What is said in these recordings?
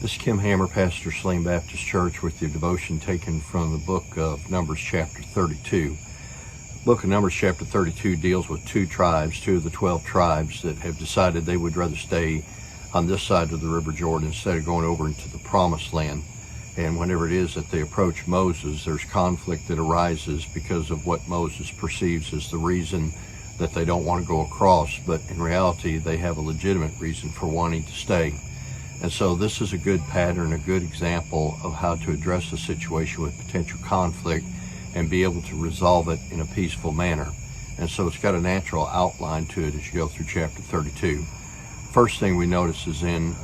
This is Kim Hammer, pastor, Saline Baptist Church, with your devotion taken from the book of Numbers chapter 32. The book of Numbers chapter 32 deals with two of the 12 tribes that have decided they would rather stay on this side of the River Jordan instead of going over into the Promised Land. And whenever it is that they approach Moses, there's conflict that arises because of what Moses perceives as the reason that they don't want to go across, but in reality they have a legitimate reason for wanting to stay. And so this is a good pattern, a good example of how to address a situation with potential conflict and be able to resolve it in a peaceful manner. And so it's got a natural outline to it as you go through chapter 32. First thing we notice is in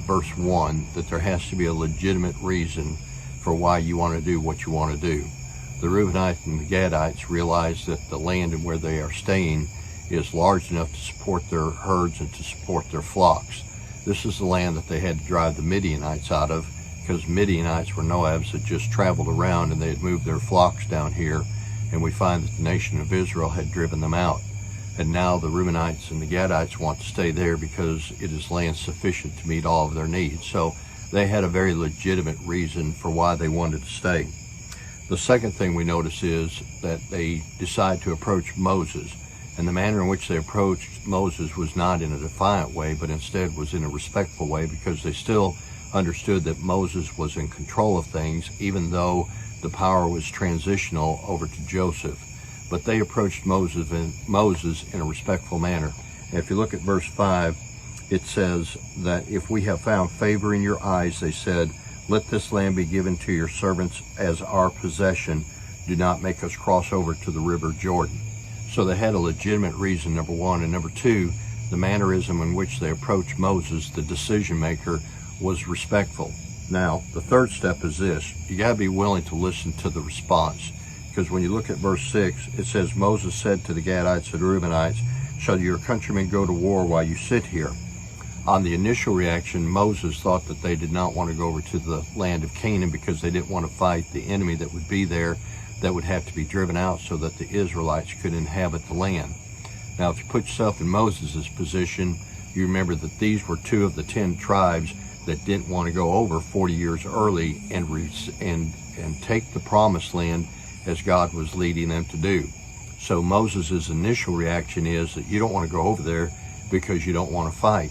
verse 1 that there has to be a legitimate reason for why you want to do what you want to do. The Reubenites and the Gadites realize that the land and where they are staying is large enough to support their herds and to support their flocks. This is the land that they had to drive the Midianites out of, because Midianites were Moabs that just traveled around and they had moved their flocks down here, and we find that the nation of Israel had driven them out. And now the Reubenites and the Gadites want to stay there because it is land sufficient to meet all of their needs. So they had a very legitimate reason for why they wanted to stay. The second thing we notice is that they decide to approach Moses. And the manner in which they approached Moses was not in a defiant way, but instead was in a respectful way, because they still understood that Moses was in control of things, even though the power was transitional over to Joseph. But they approached Moses in a respectful manner. And if you look at verse 5, it says that if we have found favor in your eyes, they said, let this land be given to your servants as our possession. Do not make us cross over to the river Jordan. So they had a legitimate reason, number one. And number two, the mannerism in which they approached Moses, the decision maker, was respectful. Now, the third step is this. You got to be willing to listen to the response. Because when you look at verse 6, it says, Moses said to the Gadites and Reubenites, shall your countrymen go to war while you sit here? On the initial reaction, Moses thought that they did not want to go over to the land of Canaan because they didn't want to fight the enemy that would be there, that would have to be driven out so that the Israelites could inhabit the land. Now, if you put yourself in Moses' position, you remember that these were two of the 10 tribes that didn't want to go over 40 years early and take the promised land as God was leading them to do. So Moses' initial reaction is that you don't want to go over there because you don't want to fight.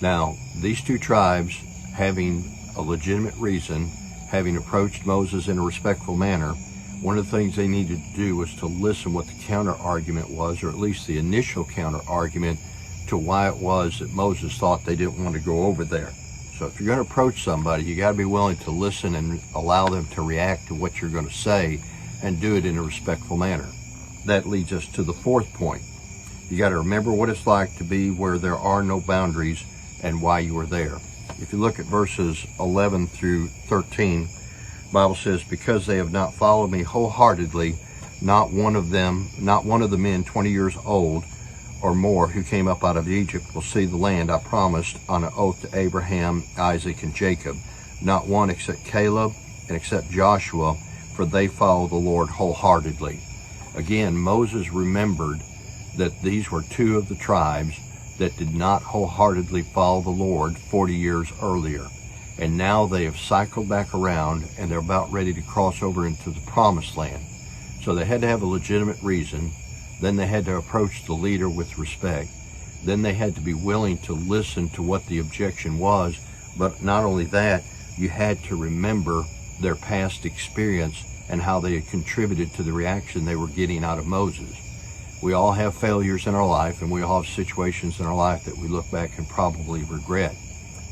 Now, these two tribes, having a legitimate reason, having approached Moses in a respectful manner, one of the things they needed to do was to listen what the counter-argument was, or at least the initial counter-argument to why it was that Moses thought they didn't want to go over there. So if you're going to approach somebody, you got to be willing to listen and allow them to react to what you're going to say and do it in a respectful manner. That leads us to the fourth point. You got to remember what it's like to be where there are no boundaries and why you were there. If you look at verses 11 through 13, the Bible says, because they have not followed me wholeheartedly, not one of the men 20 years old or more who came up out of Egypt will see the land I promised on an oath to Abraham, Isaac, and Jacob. Not one except Caleb and except Joshua, for they follow the Lord wholeheartedly. Again, Moses remembered that these were two of the tribes that did not wholeheartedly follow the Lord 40 years earlier. And now they have cycled back around and they're about ready to cross over into the promised land. So they had to have a legitimate reason. Then they had to approach the leader with respect. Then they had to be willing to listen to what the objection was. But not only that, you had to remember their past experience and how they had contributed to the reaction they were getting out of Moses. We all have failures in our life, and we all have situations in our life that we look back and probably regret.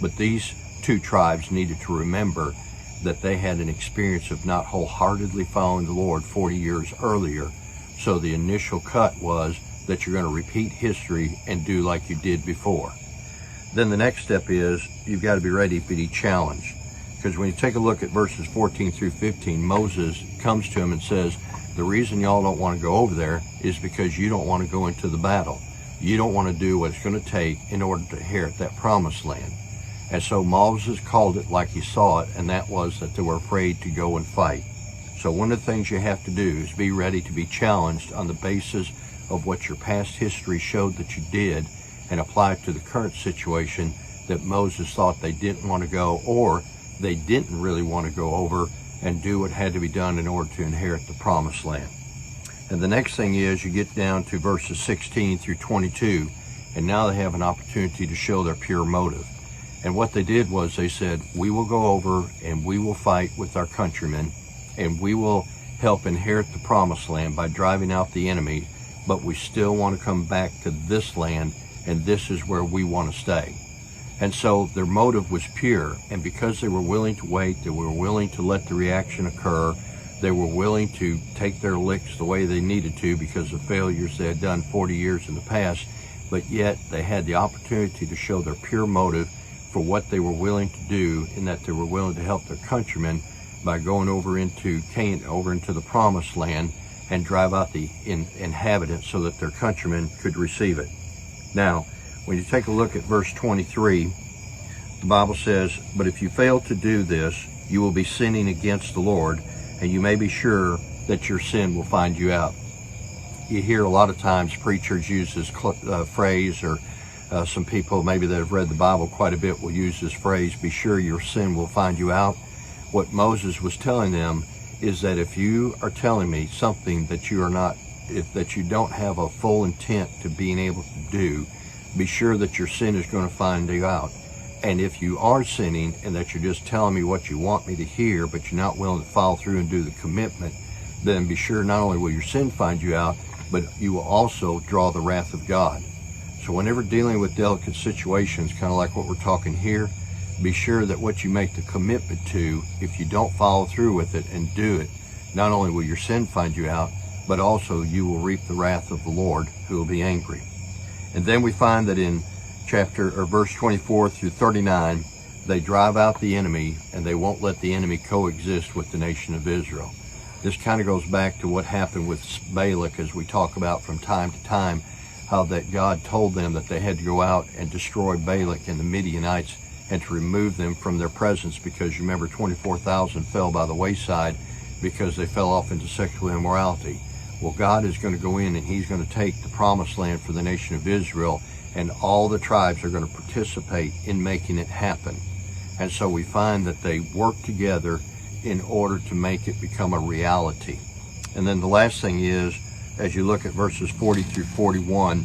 But these two tribes needed to remember that they had an experience of not wholeheartedly following the Lord 40 years earlier. So the initial cut was that you're going to repeat history and do like you did before. Then the next step is you've got to be ready to be challenged. Because when you take a look at verses 14 through 15, Moses comes to him and says, the reason y'all don't want to go over there is because you don't want to go into the battle. You don't want to do what it's going to take in order to inherit that promised land. And so Moses called it like he saw it, and that was that they were afraid to go and fight. So one of the things you have to do is be ready to be challenged on the basis of what your past history showed that you did, and apply it to the current situation that Moses thought they didn't want to go, or they didn't really want to go over and do what had to be done in order to inherit the promised land. And the next thing is you get down to verses 16 through 22, and now they have an opportunity to show their pure motive. And what they did was they said, we will go over and we will fight with our countrymen, and we will help inherit the promised land by driving out the enemy, but we still want to come back to this land, and this is where we want to stay. And so their motive was pure, and because they were willing to wait, they were willing to let the reaction occur, they were willing to take their licks the way they needed to because of failures they had done 40 years in the past, but yet they had the opportunity to show their pure motive for what they were willing to do, in that they were willing to help their countrymen by going over into Canaan, over into the promised land, and drive out the inhabitants so that their countrymen could receive it. Now, when you take a look at verse 23, the Bible says, but if you fail to do this, you will be sinning against the Lord, and you may be sure that your sin will find you out. You hear a lot of times preachers use this phrase, or some people maybe that have read the Bible quite a bit will use this phrase, be sure your sin will find you out. What Moses was telling them is that if you are telling me something that you are not, that you don't have a full intent to being able to do, be sure that your sin is going to find you out. And if you are sinning and that you're just telling me what you want me to hear, but you're not willing to follow through and do the commitment, then be sure not only will your sin find you out, but you will also draw the wrath of God. So whenever dealing with delicate situations, kind of like what we're talking here, be sure that what you make the commitment to, if you don't follow through with it and do it, not only will your sin find you out, but also you will reap the wrath of the Lord, who will be angry. And then we find that in verse 24 through 39, they drive out the enemy, and they won't let the enemy coexist with the nation of Israel. This kind of goes back to what happened with Balak, as we talk about from time to time, how that God told them that they had to go out and destroy Balak and the Midianites and to remove them from their presence, because you remember 24,000 fell by the wayside because they fell off into sexual immorality. Well, God is going to go in and he's going to take the promised land for the nation of Israel, and all the tribes are going to participate in making it happen. And so we find that they work together in order to make it become a reality. And then the last thing is, as you look at verses 40 through 41,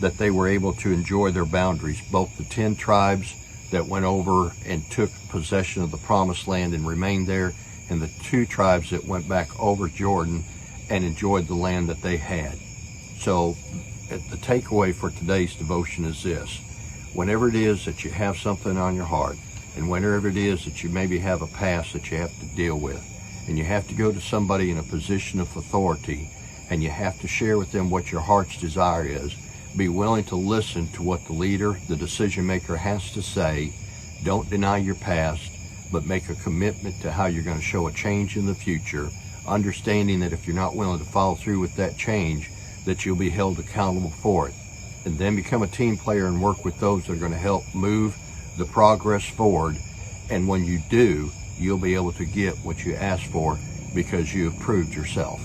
that they were able to enjoy their boundaries. Both the 10 tribes that went over and took possession of the promised land and remained there, and the 2 tribes that went back over Jordan and enjoyed the land that they had. So the takeaway for today's devotion is this: whenever it is that you have something on your heart, and whenever it is that you maybe have a past that you have to deal with, and you have to go to somebody in a position of authority, and you have to share with them what your heart's desire is, be willing to listen to what the leader, the decision maker, has to say. Don't deny your past, but make a commitment to how you're going to show a change in the future, understanding that if you're not willing to follow through with that change, that you'll be held accountable for it. And then become a team player and work with those that are going to help move the progress forward. And when you do, you'll be able to get what you asked for because you have proved yourself.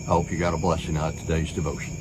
I hope you got a blessing out of today's devotion.